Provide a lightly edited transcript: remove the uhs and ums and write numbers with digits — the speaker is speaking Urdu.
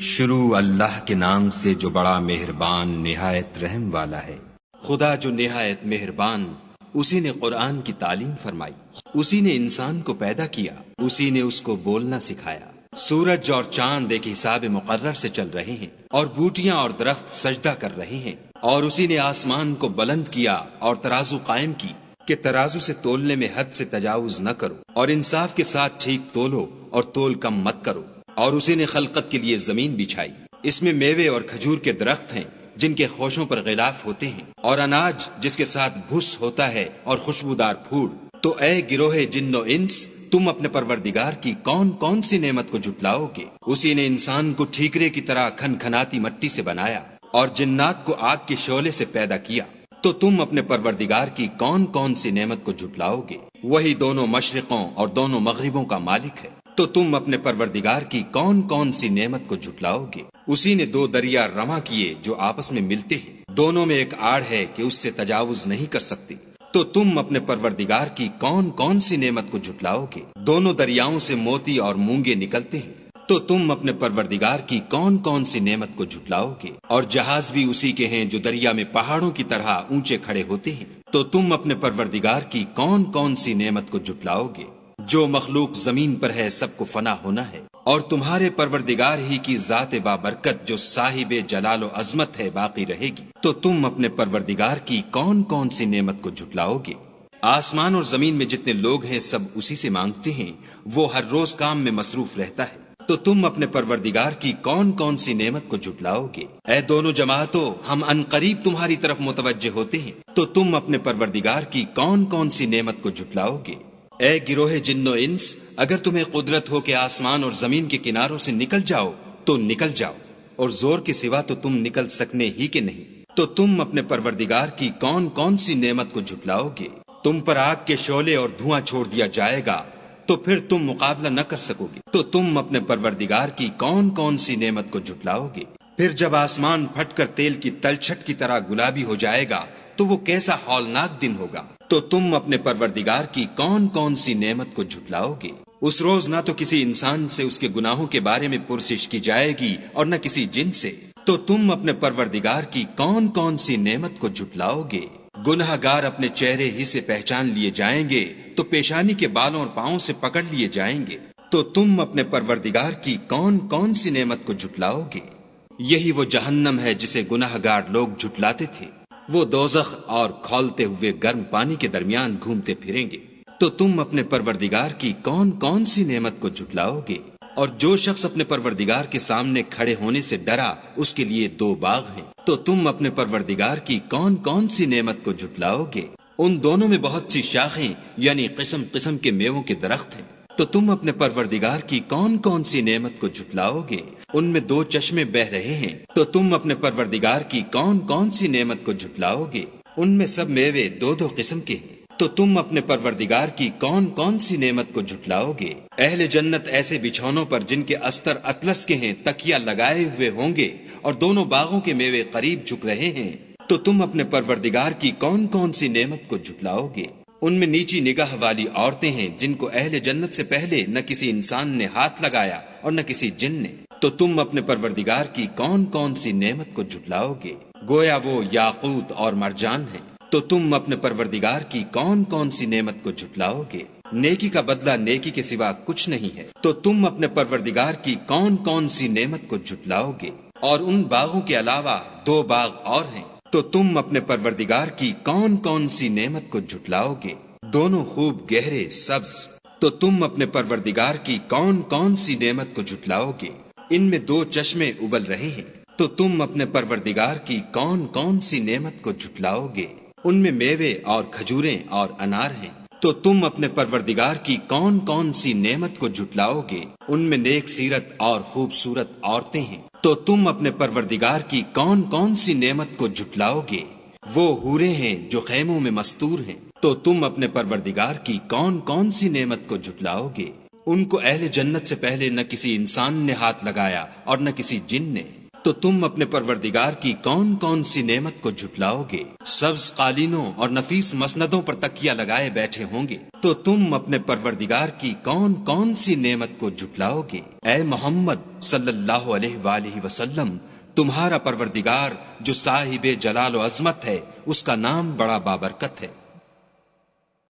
شروع اللہ کے نام سے جو بڑا مہربان نہایت رحم والا ہے۔ خدا جو نہایت مہربان، اسی نے قرآن کی تعلیم فرمائی، اسی نے انسان کو پیدا کیا، اسی نے اس کو بولنا سکھایا۔ سورج اور چاند ایک حساب مقرر سے چل رہے ہیں، اور بوٹیاں اور درخت سجدہ کر رہے ہیں، اور اسی نے آسمان کو بلند کیا اور ترازو قائم کی کہ ترازو سے تولنے میں حد سے تجاوز نہ کرو، اور انصاف کے ساتھ ٹھیک تولو اور تول کم مت کرو۔ اور اسی نے خلقت کے لیے زمین بچھائی، اس میں میوے اور کھجور کے درخت ہیں جن کے خوشوں پر غلاف ہوتے ہیں، اور اناج جس کے ساتھ بھس ہوتا ہے اور خوشبودار پھول۔ تو اے گروہ جن و انس، تم اپنے پروردگار کی کون کون سی نعمت کو جھٹلاؤ گے؟ اسی نے انسان کو ٹھیکرے کی طرح کھن کھناتی مٹی سے بنایا اور جنات کو آگ کے شعلے سے پیدا کیا۔ تو تم اپنے پروردگار کی کون کون سی نعمت کو جھٹلاؤ گے؟ وہی دونوں مشرقوں اور دونوں مغربوں کا مالک ہے۔ تو تم اپنے پروردگار کی کون کون سی نعمت کو جھٹلاؤ گے؟ اسی نے دو دریا رواں کیے جو آپس میں ملتے ہیں، دونوں میں ایک آڑ ہے کہ اس سے تجاوز نہیں کر سکتی۔ تو تم اپنے پروردگار کی کون کون سی نعمت کو جھٹلاؤ گے؟ دونوں دریاؤں سے موتی اور مونگے نکلتے ہیں۔ تو تم اپنے پروردگار کی کون کون سی نعمت کو جھٹلاؤ گے؟ اور جہاز بھی اسی کے ہیں جو دریا میں پہاڑوں کی طرح اونچے کھڑے ہوتے ہیں۔ تو تم اپنے پروردگار کی کون کون سی نعمت کو جھٹلاؤ گے؟ جو مخلوق زمین پر ہے سب کو فنا ہونا ہے، اور تمہارے پروردگار ہی کی ذات بابرکت جو صاحب جلال و عظمت ہے باقی رہے گی۔ تو تم اپنے پروردگار کی کون کون سی نعمت کو جھٹلاؤ گے؟ آسمان اور زمین میں جتنے لوگ ہیں سب اسی سے مانگتے ہیں، وہ ہر روز کام میں مصروف رہتا ہے۔ تو تم اپنے پروردگار کی کون کون سی نعمت کو جھٹلاؤ گے؟ اے دونوں جماعتوں، ہم عنقریب تمہاری طرف متوجہ ہوتے ہیں۔ تو تم اپنے پروردگار کی کون کون سی نعمت کو جھٹلاؤ گے؟ اے گروہ جن و انس، اگر تمہیں قدرت ہو کہ آسمان اور زمین کے کناروں سے نکل جاؤ تو نکل جاؤ، اور زور کے سوا تو تم نکل سکنے ہی کے نہیں۔ تو تم اپنے پروردگار کی کون کون سی نعمت کو جھٹلاؤ گے؟ تم پر آگ کے شعلے اور دھواں چھوڑ دیا جائے گا تو پھر تم مقابلہ نہ کر سکو گے۔ تو تم اپنے پروردگار کی کون کون سی نعمت کو جھٹلاؤ گے؟ پھر جب آسمان پھٹ کر تیل کی تلچھٹ کی طرح گلابی ہو جائے گا تو وہ کیسا ہولناک دن ہوگا۔ تو تم اپنے پروردگار کی کون کون سی نعمت کو جھٹلاؤ گے؟ اس روز نہ تو کسی انسان سے اس کے گناہوں کے بارے میں پرسش کی جائے گی اور نہ کسی جن سے۔ تو تم اپنے پروردگار کی کون کون سی نعمت کو جھٹلاؤ گے؟ گناہ گار اپنے چہرے ہی سے پہچان لیے جائیں گے تو پیشانی کے بالوں اور پاؤں سے پکڑ لیے جائیں گے۔ تو تم اپنے پروردگار کی کون کون سی نعمت کو جھٹلاؤ گے؟ یہی وہ جہنم ہے جسے گناہ گار لوگ جھٹلاتے تھے، وہ دوزخ اور کھولتے ہوئے گرم پانی کے درمیان گھومتے پھریں گے۔ تو تم اپنے پروردگار کی کون کون سی نعمت کو جھٹلاؤ گے؟ اور جو شخص اپنے پروردگار کے سامنے کھڑے ہونے سے ڈرا اس کے لیے دو باغ ہیں۔ تو تم اپنے پروردگار کی کون کون سی نعمت کو جھٹلاؤ گے؟ ان دونوں میں بہت سی شاخیں یعنی قسم قسم کے میووں کے درخت ہیں۔ تو تم اپنے پروردگار کی کون کون سی نعمت کو جھٹلاؤ گے؟ ان میں دو چشمے بہ رہے ہیں۔ تو تم اپنے پروردگار کی کون کون سی نعمت کو جھٹلاؤ گے؟ ان میں سب میوے دو دو قسم کے ہیں۔ تو تم اپنے پروردگار کی کون کون سی نعمت کو جھٹلاؤ گے؟ اہل جنت ایسے بچھونوں پر جن کے استر اطلس کے ہیں تکیا لگائے ہوئے ہوں گے، اور دونوں باغوں کے میوے قریب جھک رہے ہیں۔ تو تم اپنے پروردگار کی کون کون سی نعمت کو جھٹلاؤ گے؟ ان میں نیچی نگاہ والی عورتیں ہیں جن کو اہل جنت سے پہلے نہ کسی انسان نے ہاتھ لگایا اور نہ کسی جن نے۔ تو تم اپنے پروردگار کی کون کون سی نعمت کو جھٹلاؤ گے؟ گویا وہ یاقوت اور مرجان ہیں۔ تو تم اپنے پروردگار کی کون کون سی نعمت کو جھٹلاؤ گے؟ نیکی کا بدلہ نیکی کے سوا کچھ نہیں ہے۔ تو تم اپنے پروردگار کی کون کون سی نعمت کو جھٹلاؤ گے؟ اور ان باغوں کے علاوہ دو باغ اور ہیں۔ تو تم اپنے پروردگار کی کون کون سی نعمت کو جھٹلاؤ گے؟ دونوں خوب گہرے سبز۔ تو تم اپنے پروردگار کی کون کون سی نعمت کو جھٹلاؤ گے؟ ان میں دو چشمے ابل رہے ہیں۔ تو تم اپنے پروردگار کی کون کون سی نعمت کو جھٹلاؤ گے؟ ان میں میوے اور کھجوریں اور انار ہیں۔ تو تم اپنے پروردگار کی کون کون سی نعمت کو جھٹلاؤ گے؟ ان میں نیک سیرت اور خوبصورت عورتیں ہیں۔ تو تم اپنے پروردگار کی کون کون سی نعمت کو جھٹلاؤ گے؟ وہ حوریں ہیں جو خیموں میں مستور ہیں۔ تو تم اپنے پروردگار کی کون کون سی نعمت کو جھٹلاؤ گے؟ ان کو اہل جنت سے پہلے نہ کسی انسان نے ہاتھ لگایا اور نہ کسی جن نے۔ تو تم اپنے پروردگار کی کون کون سی نعمت کو جھٹلاؤ گے؟ سبز قالینوں اور نفیس مسندوں پر تکیہ لگائے بیٹھے ہوں گے، تو تم اپنے پروردگار کی کون کون سی نعمت کو جھٹلاؤ گے؟ اے محمد صلی اللہ علیہ وآلہ وسلم، تمہارا پروردگار جو صاحب جلال و عظمت ہے، اس کا نام بڑا بابرکت ہے۔